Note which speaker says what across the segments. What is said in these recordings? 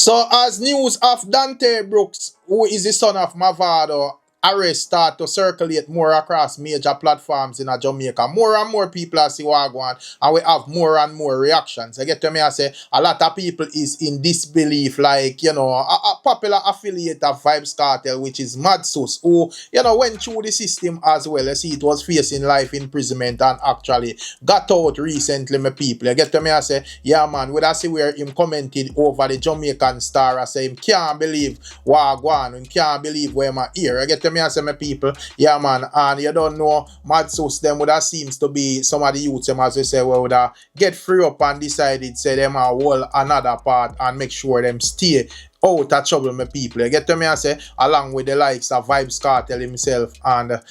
Speaker 1: So, as news of Dante Brooks, who is the son of Mavado, arrest start to circulate more across major platforms in Jamaica, more and more people are see what go on, and we have more and more reactions. I get to me, I say a lot of people is in disbelief, like, a popular affiliate of Vybz Kartel, which is Madsus, who, went through the system as well. You see, it was facing life imprisonment and actually got out recently, my people. You get to me, I say, yeah, man, when I see where him commented over the Jamaican Star, I say him can't believe what go on, him can't believe where my ear. I get to me, I say, my people, yeah, man, and you don't know, Madsus, them would have seems to be some of the youths, them, as we say, would have get free up and decided, say, them a whole another part and make sure them stay out of trouble, my people. You get to me, I say, along with the likes of Vybz Kartel himself and,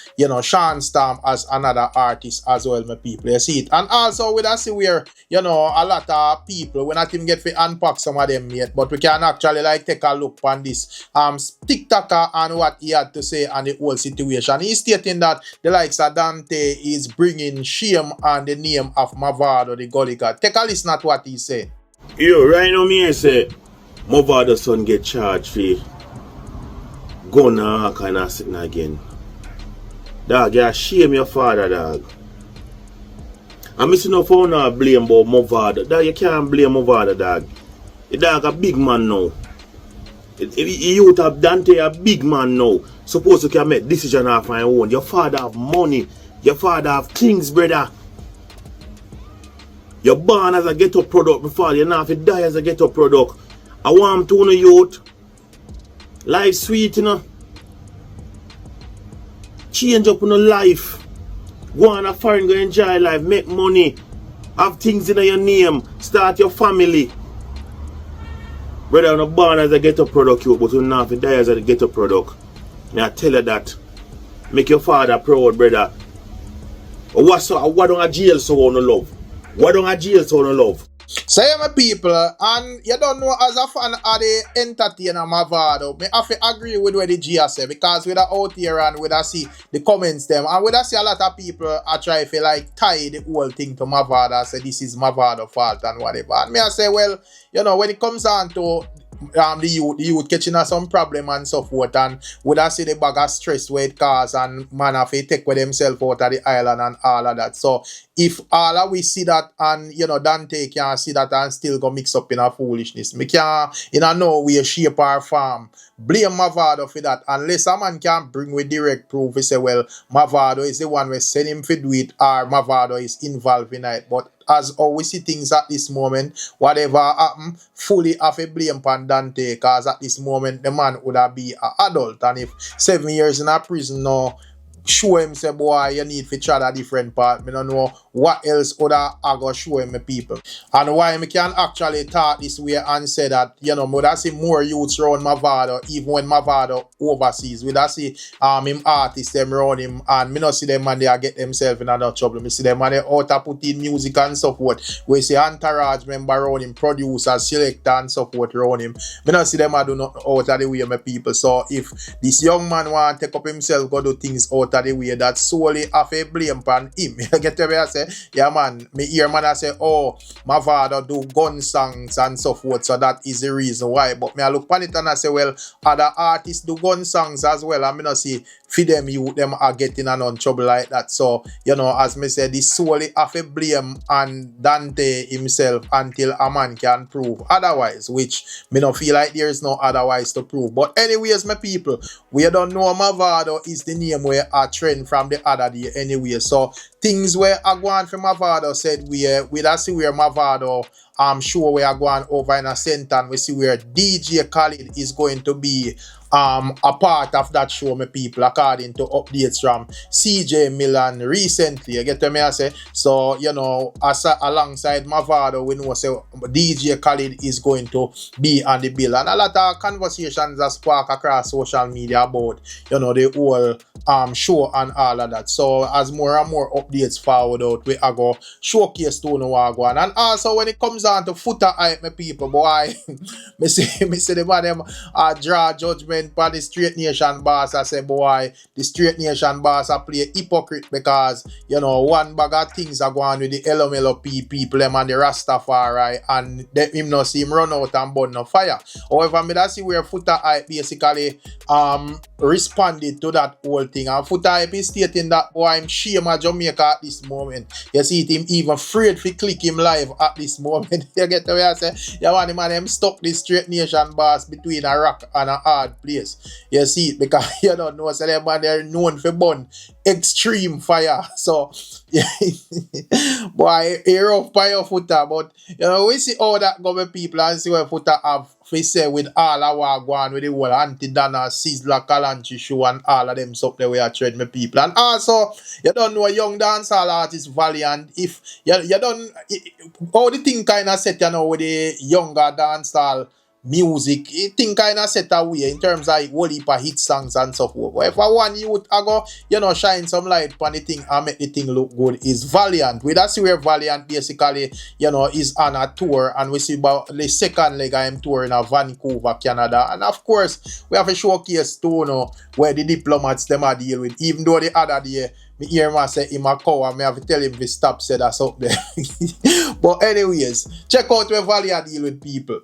Speaker 1: Sean Storm as another artist as well, my people. You see it. And also, we see where, a lot of people, we not even get to unpack some of them yet, but we can actually, like, take a look on this TikToker and what he had to say on the whole situation. He's stating that the likes of Dante is bringing shame on the name of Mavado, the Gully God. Take a listen at what he said.
Speaker 2: Yo, right now, me I say, Mavado son get charged for gun and kind of sitting again. Dog, you shame your father, dog. I'm missing no phone now blame about Mavado. Dog, you can't blame Mavado, dog. The dog a big man now. The youth of Dante a big man now. Suppose you can make decision off on your own. Your father have money. Your father have things, brother. You're born as a ghetto product before you not have to die as a ghetto product. I want to know youth. Life sweet, Change up on your life. Go on a foreign, go enjoy life, make money. Have things in your name. Start your family. Brother, you're not born as a ghetto product, but you not have to die as a ghetto product. And I tell you that. Make your father proud, brother. What don't a jail so want to love? What don't a jail so want to love?
Speaker 1: So yeah, my people, and you don't know, as a fan of the entertainer Mavado, me have to agree with what the G say, because we are out here and we see the comments them, and we see a lot of people are trying to like tie the whole thing to Mavado, say this is Mavado fault and whatever. And me I say, well, when it comes down to the youth catching us some problem and so forth, and would I see the bag of stress where it cause, and man have to take with themselves out of the island and all of that. So if all of we see that, and Dante can see that and still go mix up in a foolishness, me can't in a no way, shape or form blame Mavado for that, unless a man can bring with direct proof. We say, well, Mavado is the one we send him to do it, or Mavado is involved in it. But as how we see things at this moment, whatever happen, fully have a blame upon Dante, because at this moment the man would have be an adult, and if 7 years in a prison now, show him say, boy, you need to try a different part. I don't know what else would I go show him, my people. And why me can actually talk this way and say that, would I see more youths around Mavado, even when Mavado overseas. We see him artists them around him, and me not see them and they get themselves in another trouble. Me see them and they out to put in music and so forth. We see entourage member around him, producers, selector and so forth around him. Me not see them and do not out of the way, my people. So if this young man want to take up himself, go do things out of the way, that solely have a blame upon him. You get to me, I say, yeah, man, me hear man I say, oh, Mavado do gun songs and so forth, so that is the reason why. But me I look on it and I say, well, other artists do gun songs as well, and me not see for them you them are getting on trouble like that. So, as me said, this solely have a blame on Dante himself until a man can prove otherwise, which me not feel like there is no otherwise to prove. But anyways, my people, we don't know Mavado is the name where a trend from the other day anyway. So things where I go on from Mavado said we see where Mavado sure we are going over in a center, and we see where DJ Khaled is going to be a part of that show, my people, according to updates from CJ Milan recently. You get to me, I say? So, alongside Mavado, we know say DJ Khaled is going to be on the bill. And a lot of conversations that spark across social media about, the whole show and all of that. So, as more and more updates forward out, we are going to showcase to know what going on. And also, when it comes comes on to Foota hype, my people, boy, me see the man them draw judgment by the Straight Nation boss. I say, boy, the Straight Nation boss I play hypocrite because, you know, one bag of things are going with the LMLOP people them and the Rastafari, and him no see him run out and burn no fire. However, me that see where Foota hype basically responded to that whole thing, and Foota hype is stating that, boy, I'm shame of Jamaica at this moment. You see him even afraid to click him live at this moment. You get the way I say? You want the man them stuck this Straight Nation boss between a rock and a hard place. You see it because you don't know, so them man they're known for burn extreme fire. So yeah, boy, a rough by your Foota, but you know, we see all that government people and see what Foota have to say with all our going with the whole anti-Dana, Sizzla, Kartel show and all of them stuff that we are trading with people. And also, you don't know a young dancehall artist Valiant. If you don't, all the thing kind of set, you know, with the younger dancehall music, it thing kind of set away in terms of whole heap of hit songs and so forth. But if I want youth, I go, you know, shine some light on the thing and make the thing look good is Valiant. We that's where Valiant basically, you know, is on a tour, and we see about the second leg I am touring in Vancouver, Canada. And of course, we have a showcase too, you know, where the diplomats them are deal with, even though the other day me hear him say him a cow and me have to tell him to stop say that's up there. But anyways, check out where Valiant deal with people.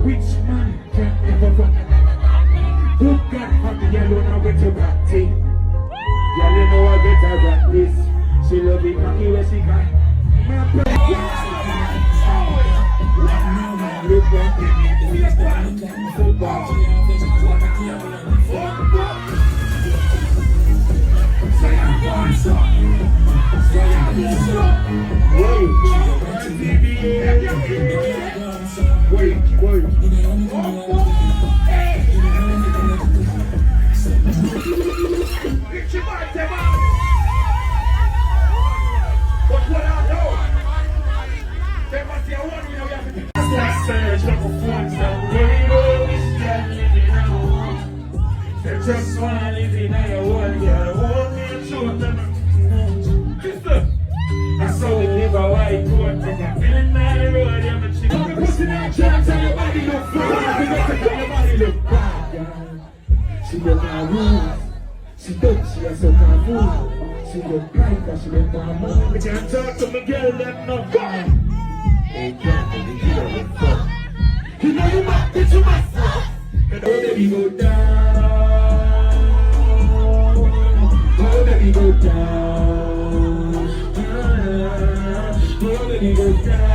Speaker 3: Which man can ever go? Who got happy yellow now get to back tea? Yellow know I better than this. She love it cocky where she got. Just wanna live in a world, yeah. Hold me and show them. Sister, I saw we live a white coat, but I'm feeling mad the road, yeah, my chick. I'm pushing out jobs and your body look fine. Your body look bad, yeah. She look my rules. She does, she has some kind of rules. She look bright, but she look my mom. We can't talk to my girl, let no fun. Hey, girl, baby, you don't look fun. You know you might get to my stuff. And oh, baby, go down. Oh, baby, go down. Oh, baby, go down.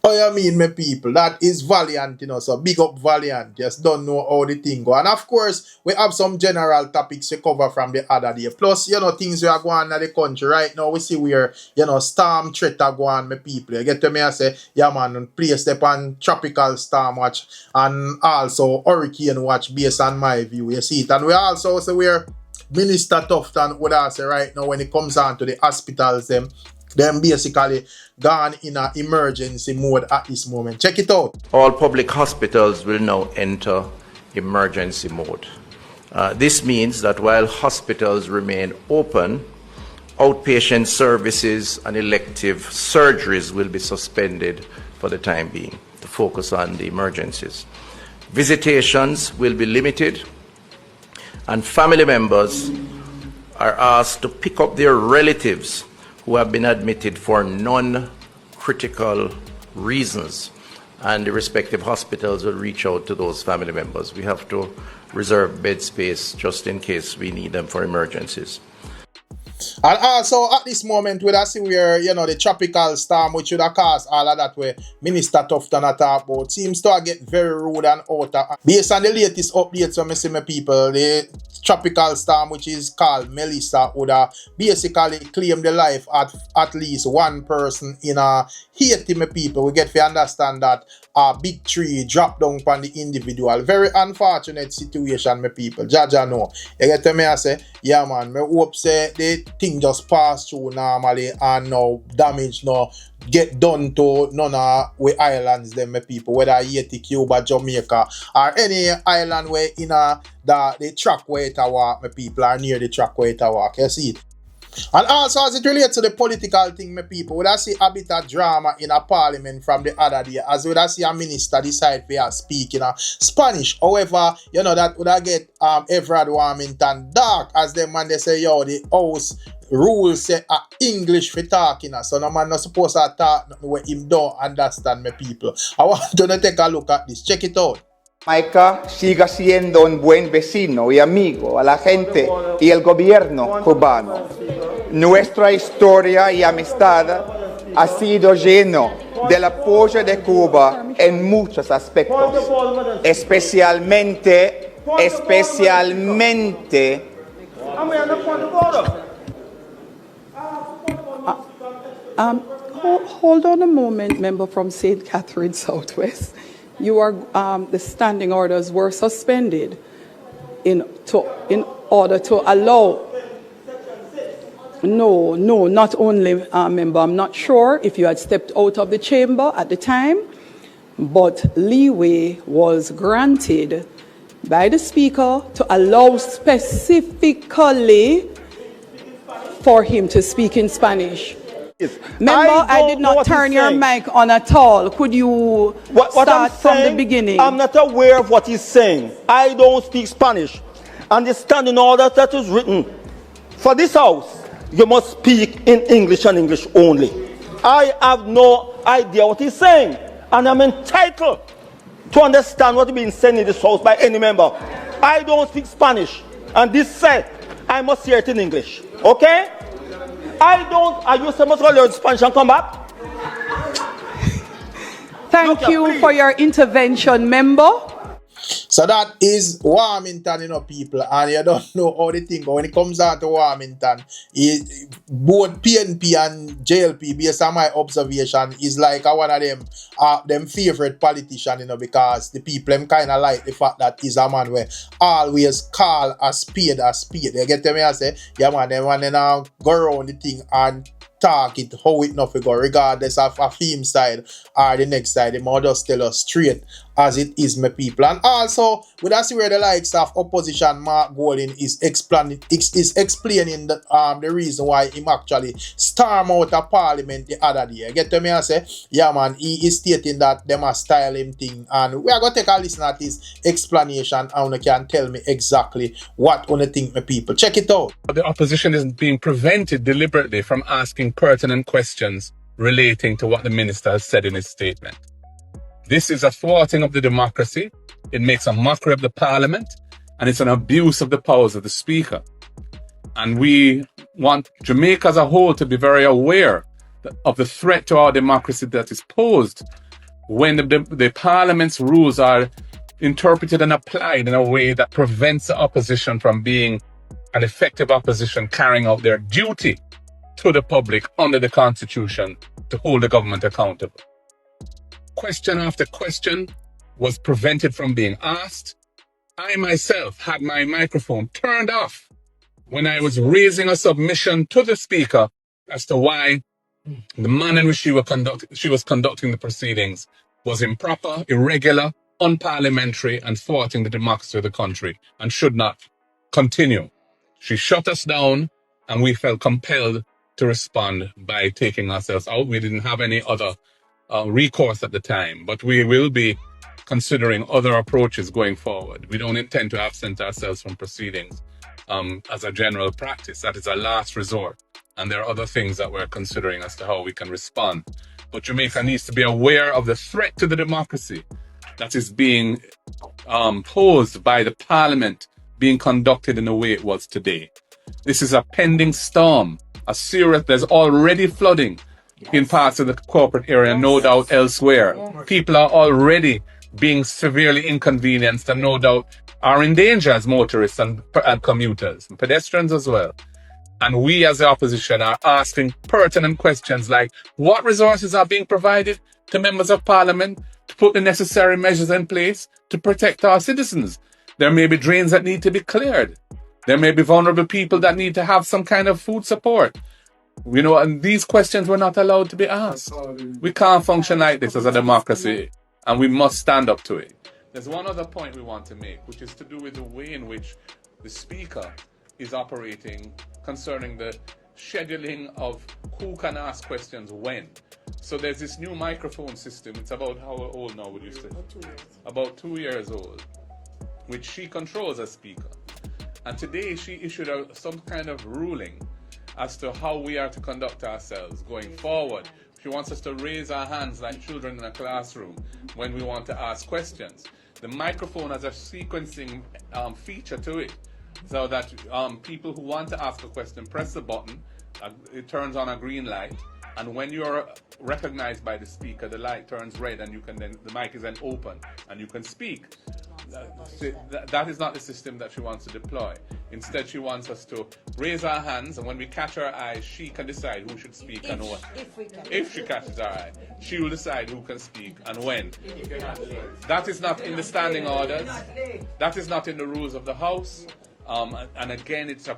Speaker 1: Oh, you mean, my people? That is Valiant, you know, so big up Valiant. Just don't know how the thing go. And of course, we have some general topics to cover from the other day. Plus, you know, things we are going on in the country right now. We see where, you know, storm threat are going on, my people. You get to me, I say, yeah, man, place step on tropical storm watch and also hurricane watch based on my view. You see it. And we also see where Minister Tufton would say right now when it comes on to the hospitals, them them basically gone in an emergency mode at this moment. Check it out.
Speaker 4: All public hospitals will now enter emergency mode. This means that while hospitals remain open, outpatient services and elective surgeries will be suspended for the time being to focus on the emergencies. Visitations will be limited, and family members are asked to pick up their relatives who have been admitted for non-critical reasons, and the respective hospitals will reach out to those family members. We have to reserve bed space just in case we need them for emergencies.
Speaker 1: And also at this moment, we see where, you know, the tropical storm, which should have caused all of that where Minister Tufton talk about, seems to get very rude and out. Based on the latest updates from my people, the tropical storm, which is called Melissa, would basically claim the life at least one person in Haiti, my people. We get to understand that a big tree dropped down upon the individual. Very unfortunate situation, my people. Jaja know. You get to me, I say, yeah man, me hope say the thing just pass through normally and no damage no get done to none of we islands them, my people, whether Haiti, Cuba, Jamaica, or any island where in the track where it walk, my people, are near the track where it walk. You see it? And also as it relates to the political thing, my people, we see a bit of drama in a parliament from the other day, as we see a minister decide to speak in Spanish. However, you know, that would get Everard Warmington dark, as them man they say, yo, the house rules say English for talking, so no man not supposed to talk nothing where him don't understand, my people. I want you to take a look at this. Check it out.
Speaker 5: Jamaica siga siendo un buen vecino y amigo a la gente y el gobierno cubano. Nuestra historia y amistad ha sido lleno del apoyo de Cuba en muchos aspectos, especialmente.
Speaker 6: Hold on a moment, member from St. Catherine Southwest. You are the standing orders were suspended in order to allow. No, not only, member. I'm not sure if you had stepped out of the chamber at the time, but leeway was granted by the speaker to allow specifically for him to speak in Spanish. Member, I did not turn your mic on at all. Could you start from the beginning?
Speaker 7: I'm not aware of what he's saying. I don't speak Spanish. Understand in order that is written. For this house, you must speak in English and English only. I have no idea what he's saying. And I'm entitled to understand what is being said in this house by any member. I don't speak Spanish. And this said, I must hear it in English. Okay? I used to must go learn Spanish and come back.
Speaker 6: Thank you for your intervention, member.
Speaker 1: So that is Warmington, you know, people, and you don't know how they think. When it comes down to Warmington, both PNP and JLP, based on my observation, is like one of them favorite politician, you know, because the people them kind of like the fact that he's a man where always call a spade a spade. You get me? I say, yeah man, them one then go around the thing and talk it how it not go, regardless of a theme side or the next side. They might just tell us straight as it is, my people. And also, we see where the likes of opposition Mark Golding is explaining the reason why him actually storm out of parliament the other day. Get to me and say, yeah man, he is stating that they must style him thing. And we are going to take a listen at his explanation and you can tell me exactly what you think, my people. Check it out.
Speaker 8: The opposition is being prevented deliberately from asking pertinent questions relating to what the minister has said in his statement. This is a thwarting of the democracy. It makes a mockery of the parliament, and it's an abuse of the powers of the speaker. And we want Jamaica as a whole to be very aware of the threat to our democracy that is posed when the parliament's rules are interpreted and applied in a way that prevents the opposition from being an effective opposition carrying out their duty to the public under the Constitution to hold the government accountable. Question after question was prevented from being asked. I myself had my microphone turned off when I was raising a submission to the speaker as to why The manner in which she was conducting the proceedings was improper, irregular, unparliamentary, and thwarting the democracy of the country, and should not continue. She shut us down, and we felt compelled to respond by taking ourselves out. We didn't have any other recourse at the time, but we will be considering other approaches going forward. We don't intend to absent ourselves from proceedings as a general practice. That is a last resort. And there are other things that we're considering as to how we can respond. But Jamaica needs to be aware of the threat to the democracy that is being posed by the parliament being conducted in the way it was today. This is a pending storm, a serious, there's already flooding in parts of the corporate area, no doubt elsewhere. People are already being severely inconvenienced and no doubt are in danger as motorists and commuters, and pedestrians as well. And we as the opposition are asking pertinent questions like, what resources are being provided to members of parliament to put the necessary measures in place to protect our citizens? There may be drains that need to be cleared. There may be vulnerable people that need to have some kind of food support. You know, and these questions were not allowed to be asked. We can't function like this as a democracy, and we must stand up to it. There's one other point we want to make, which is to do with the way in which the Speaker is operating concerning the scheduling of who can ask questions when. So there's this new microphone system. It's about how old now, would you say? About 2 years old, which she controls as Speaker. And today she issued some kind of ruling as to how we are to conduct ourselves going forward. She wants us to raise our hands like children in a classroom when we want to ask questions. The microphone has a sequencing feature to it, so that people who want to ask a question press the button, it turns on a green light, and when you're recognized by the speaker, the light turns red, and the mic is then open, and you can speak. That is not the system that she wants to deploy. Instead, she wants us to raise our hands, and when we catch our eye, she can decide who should speak and what. If she catches our eye, she will decide who can speak and when. That is not in the standing orders. That is not in the rules of the House. And again, it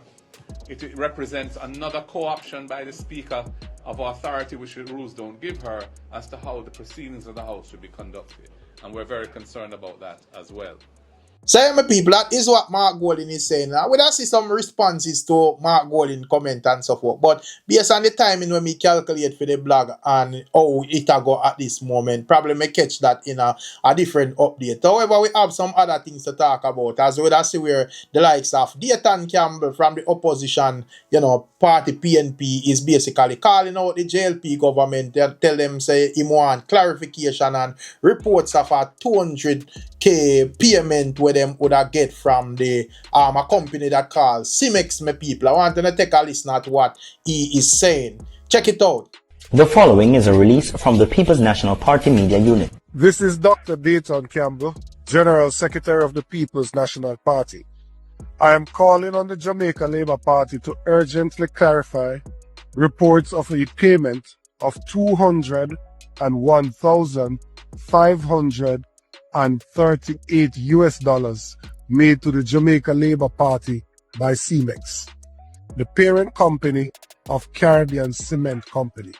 Speaker 8: represents another co-option by the Speaker of authority which the rules don't give her as to how the proceedings of the House should be conducted. And we're very concerned about that as well.
Speaker 1: So, my people, that is what Mark Golding is saying. Now, we don't see some responses to Mark Golding comment and so forth. But based on the timing when we calculate for the blog and how it go at this moment, probably may catch that in a different update. However, we have some other things to talk about, as well as see where the likes of Dayton Campbell from the opposition, party PNP is basically calling out the JLP government. They tell them, say, he want clarification and reports of a 200K payment where them would have get from the a company that called Cimex, my people. I want to take a listen at what he is saying. Check it out.
Speaker 9: The following is a release from the People's National Party Media Unit.
Speaker 10: This is Dr. Dayton Campbell, General Secretary of the People's National Party. I am calling on the Jamaica Labour Party to urgently clarify reports of a payment of $201,538 made to the Jamaica Labour Party by Cimex, the parent company of Caribbean Cement Company.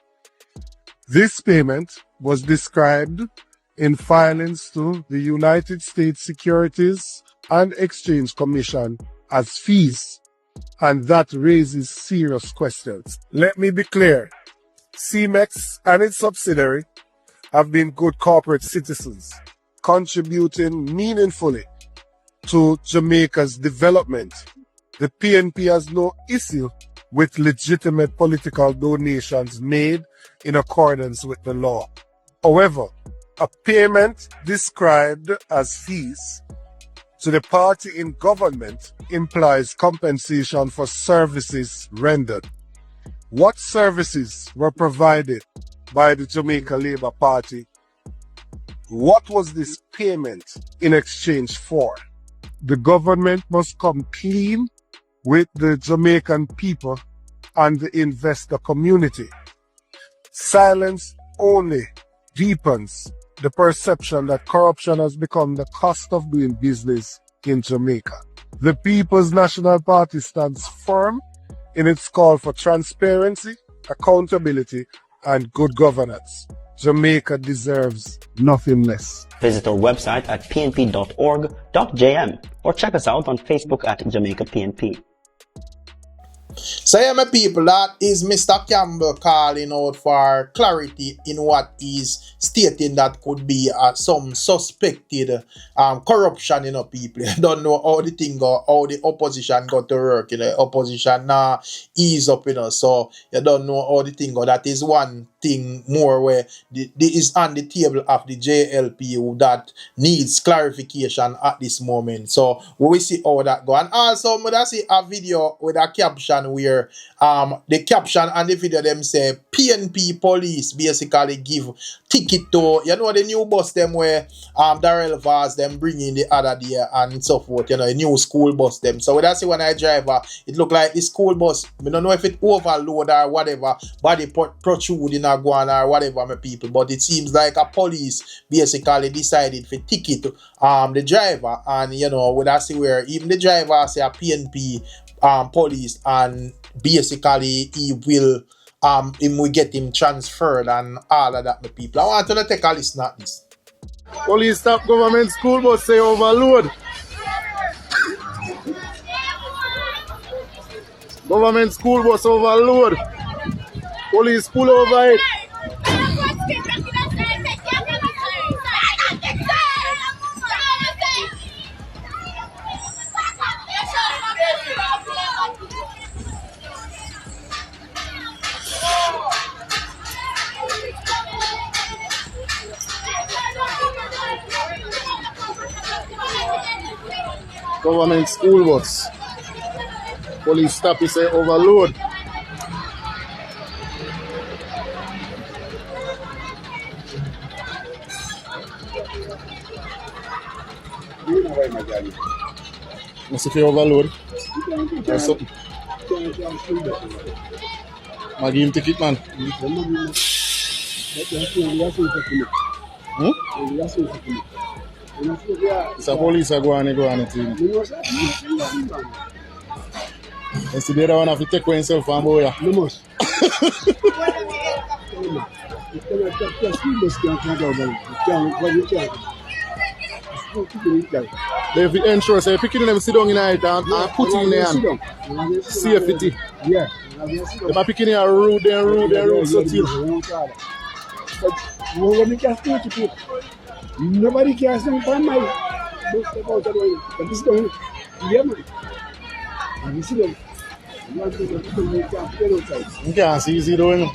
Speaker 10: This payment was described in filings to the United States Securities and Exchange Commission as fees, and that raises serious questions. Let me be clear. Cimex and its subsidiary have been good corporate citizens, contributing meaningfully to Jamaica's development. The PNP has no issue with legitimate political donations made in accordance with the law. However, a payment described as fees to the party in government implies compensation for services rendered. What services were provided by the Jamaica Labour Party? What was this payment in exchange for? The government must come clean with the Jamaican people and the investor community. Silence only deepens the perception that corruption has become the cost of doing business in Jamaica. The People's National Party stands firm in its call for transparency, accountability, and good governance. Jamaica deserves nothing less.
Speaker 9: Visit our website at pnp.org.jm or check us out on Facebook at Jamaica PNP.
Speaker 1: So yeah, my people, that is Mr. Campbell calling out for clarity in what is stating that could be some suspected corruption, people. You don't know how the thing go, how the opposition got to work, opposition now ease up, so you don't know how the thing go. That is one thing more where is on the table of the JLP that needs clarification at this moment. So we will see how that go. And also, I see a video with a caption where the caption and the video them say PNP police basically give ticket to, the new bus them where Darrell Vaz them bring in the other day and so forth, a new school bus them. So when I see when I drive, it look like the school bus, I don't know if it overload or whatever, body protruding or going or whatever, my people, but it seems like a police basically decided for ticket the driver, and when I see where even the driver say a PNP police, and basically he will get him transferred and all of that, my people. I want to take a listen at this.
Speaker 10: Police stop government school bus say overload. Government school bus overload. Police pull over it. Government school bus. Police stop is say overload. Must if you overload or something. I give him ticket, man. It's a police go on it. And see the other one have to take himself from boy. No must. They have ensure say picking them sit down in it and put in there and safety. Yeah. They are picking a road so till.
Speaker 11: Nobody cares about my yeah, man. And you see them.
Speaker 10: You can't see easy doing.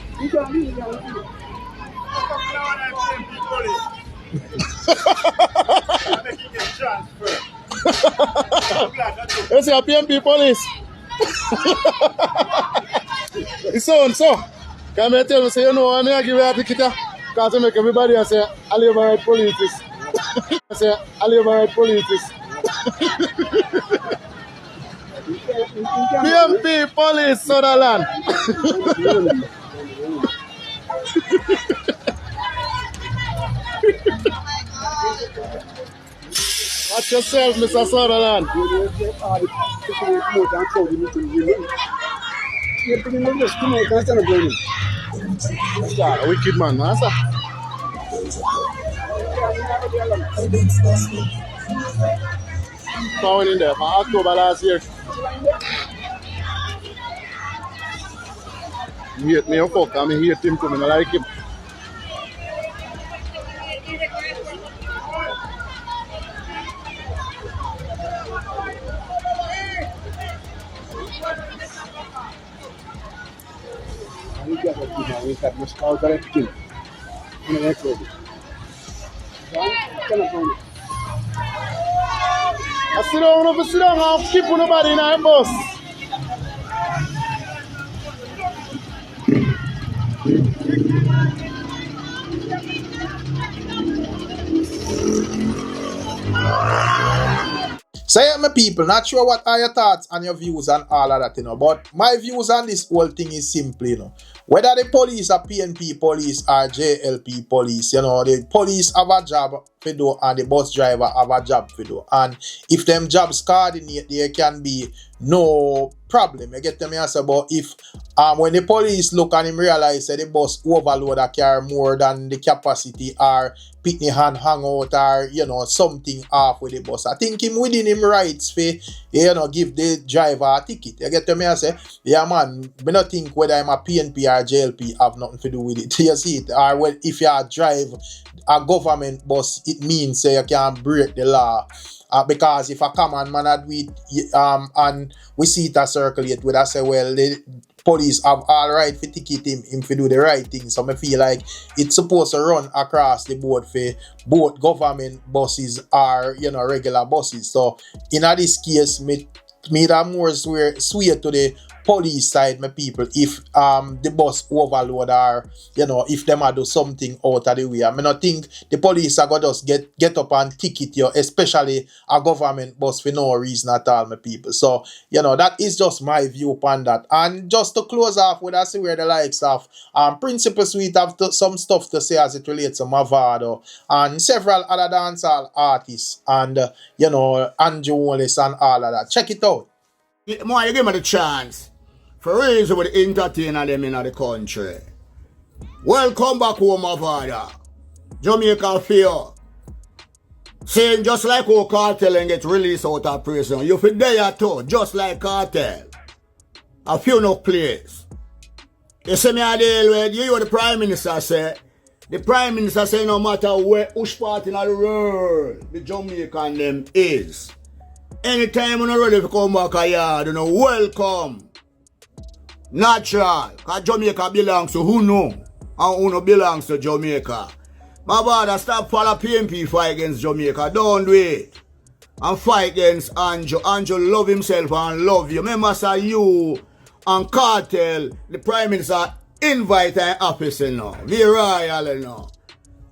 Speaker 10: Let's see a PNP police. It's on so. Can I tell you say I'm gonna give you a ticket? Because I make everybody say I live right politics. I say I live right politics. PNP police Sutherland. Watch yourself, Mr. Sutherland. A wicked man, master. Found in there from October last year. He hate me a fuck, I mean, he hate him too, I like him. I sit down, I'll keep nobody in our bus.
Speaker 1: So yeah, my people, not sure what are your thoughts and your views and all of that, but my views on this whole thing is simple, whether the police are PNP police or JLP police, the police have a job to do and the bus driver have a job to do. And if them jobs coordinate, there can be no problem. You get them answer. But if when the police look and him realize that the bus overload a car more than the capacity, or picnic and hang out, or you know, something off with the bus, I think him within him rights for, you know, give the driver a ticket. You get me? I say, yeah man, I don't think whether I'm a PNP or JLP have nothing to do with it. You see it? Or well, if you drive a government bus, it means you can break the law. Because if a common man had we and we see it a circulate, would I say, well, the police have all right for ticket him to do the right thing. So I feel like it's supposed to run across the board for both government buses or, you know, regular buses. So in this case, me that more swear to the police side, my people, if the bus overload, or you know, if them do something out of the way. I mean, I think the police are gonna just get up and ticket you, especially a government bus, for no reason at all, my people. So you know, that is just my view upon that. And just to close off with, I see where the likes of Principal Sweet have some stuff to say as it relates to Mavado and several other dancehall artists, and you know, Andrew Wallace and all of that. Check it out.
Speaker 12: More you give me the chance for reason with the entertainer them in the country. Welcome back home, Mavado. Jamaica fear. Saying just like how Kartel and get released out of prison, you feel there too, just like Kartel. A few no place. You see me a deal with you, the Prime Minister say. The Prime Minister say no matter where which part in the world the Jamaican them is. Anytime you're not ready to come back a yard, you know, welcome. Natural. Because Jamaica belongs to who know, and who no belongs to Jamaica. My brother, stop follow PNP fight against Jamaica. Don't do it. And fight against Andrew. Andrew love himself and love you. Remember, sir, you and Kartel, the Prime Minister, invite an officer now. Be royal now.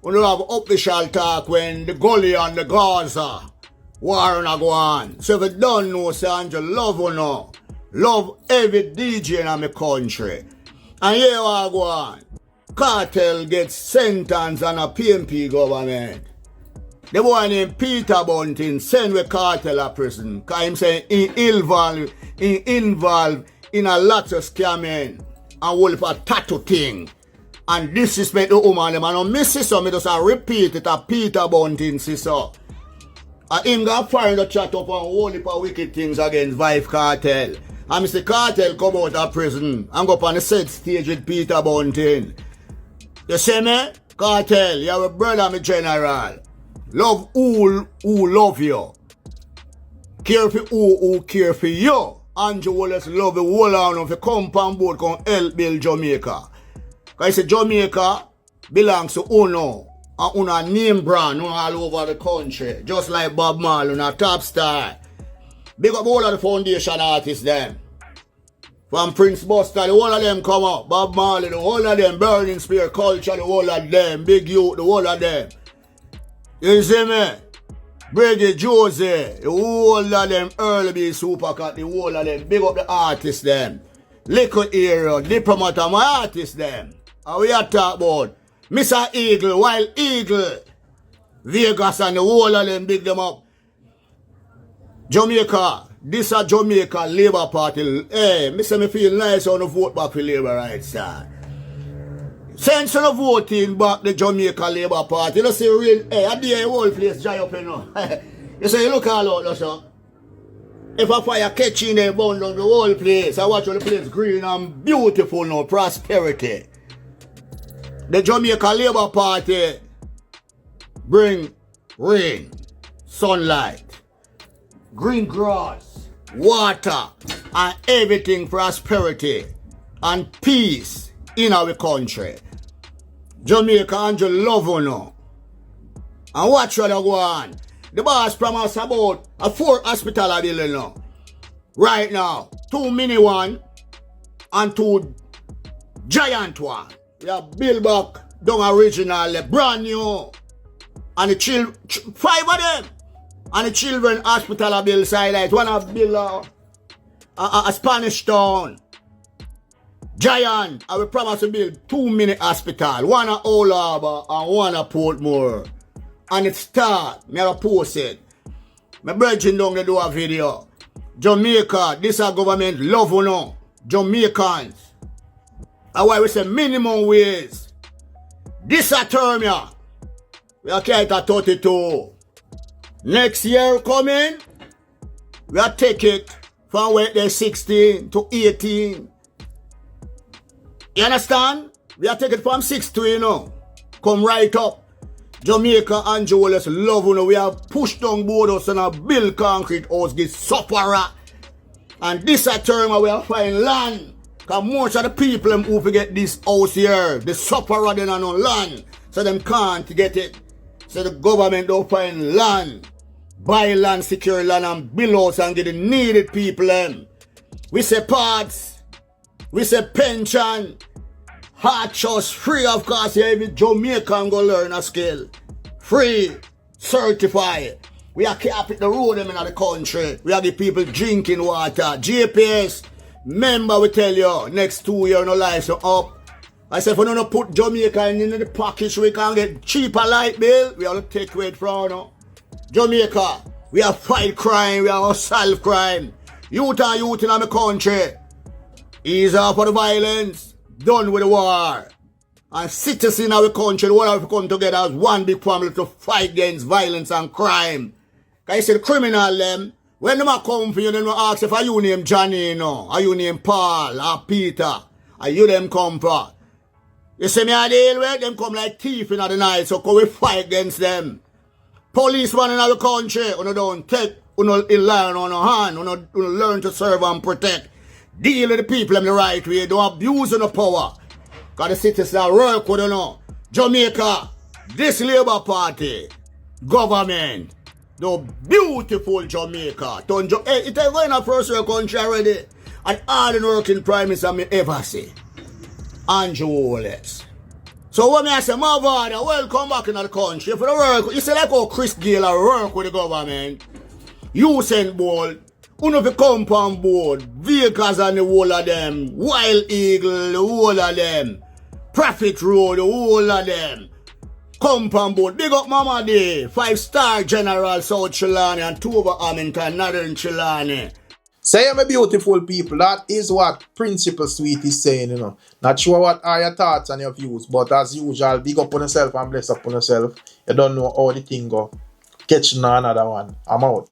Speaker 12: We don't have official talk when the gully and the Gaza war na go on. So if you don't know, say Andrew love you now. Love every DJ in my country. And here I go on. Kartel gets sentenced on a PNP government. The boy named Peter Bunting sent with Kartel a prison. Because him saying he involved in a lot of scamming and wolf a tattoo thing. And disrespect the woman. Them. I don't miss it, so I just repeat it a Peter Bunting sister. And him got fired the chat up and whole heap of wicked things against Vybz Kartel. And Mr. Kartel come out of prison and go up on the set stage with Peter Bunting. You see me? Kartel, you're a brother, me general. Love who love you. Care for who care for you. Andrew Wallace love the whole of the compound board can help build Jamaica. Because Jamaica belongs to Uno. And Uno name brand all over the country. Just like Bob Marley, Uno top star. Big up all of the foundation artists them. From Prince Buster, the whole of them come up. Bob Marley, the whole of them. Burning Spear Culture, the whole of them. Big Youth, the whole of them. You see me? Bridget Josie, the whole of them. Early B Supercat, the whole of them. Big up the artists them. Liquor Area, Diplomat, my artists them. And we are talking about Mr. Eagle, Wild Eagle. Vegas and the whole of them, big them up. Jamaica. This a Jamaica Labour Party. Hey, me say me feel nice on the vote back for Labour right, sir. Since the voting back the Jamaica Labour Party, you see real, hey, I dare the whole place dry up, you know. You say, you look all out, sir. If a fire catch in there, burn down the whole place, I watch all the place green and beautiful now, prosperity. The Jamaica Labour Party bring rain, sunlight, green grass, water, and everything prosperity and peace in our country. Jamaica Andrew love you now. And watch what go on. The boss promised about a 4 hospital building now. Right now, 2 mini one and 2 giant one. We have built back down original, brand new. And the 5 of them. And the children hospital build side. One of build a Spanish town. Giant. I will promise to build 2 mini hospital. One at Old Harbour and one at Portmore. And it start. Me have a post it. My brethren down there do a video. Jamaica, this our government love you know. Jamaicans. That's why we say minimum wage. This a term ya. We are carried at 32. Next year coming, we are take it from where they're 16 to 18. You understand? We are take it from 6 to, you know. Come right up. Jamaica and Jewelers love, you know. We have pushed down borders and a build concrete house, this sufferer. And this a term where we are find land. Because most of the people who forget this house here, the sufferer they don't know land. So them can't get it. So the government don't find land. Buy land, secure land and build house and get the needed people them. We say parts. We say pension. Hard church free of course. Every Jamaican go learn a skill. Free. Certified. We are keeping the road them in the country. We are the people drinking water. GPS. Remember we tell you, next 2 years no lights are up. I said if we don't put Jamaica in the package we can get cheaper light bill, we have to take away from now. Jamaica, we have fight crime, we have solve crime. Youth and youth in the country. Ease off of the violence, done with the war. And citizens in our country, all have to come together as one big family to fight against violence and crime. Because you see the criminal them, when them come for you, they ask if are you name Johnny, no? Are you name Paul or Peter? Are you them come for? You see me a deal with them come like thief in the night, so can we fight against them? Policeman in our country, you don't take, you learn on your hand, you learn to serve and protect. Deal with the people in the right way, don't abuse the power. Because the citizens work with you know. Jamaica, this Labour Party, government, the beautiful Jamaica. Hey, it's going to first world country already. And all the working prime minister me ever see. Andrew Wallace. So when I say, Mavado, welcome back in the country. For the work, you see like how Chris Gale work with the government. Usain Bolt, you know if you come on board, vehicles and the whole of them, Wild Eagle, the whole of them, Prophet Road, the whole of them. Come on board, big up Mama Day, 5-star General South Trelawney and 2 over Hamilton, Northern Trelawney.
Speaker 1: Say my beautiful people, that is what Principal Sweet is saying, you know. Not sure what are your thoughts and your views, but as usual, big up on yourself and bless up on yourself. You don't know how the thing go. Catch another one. I'm out.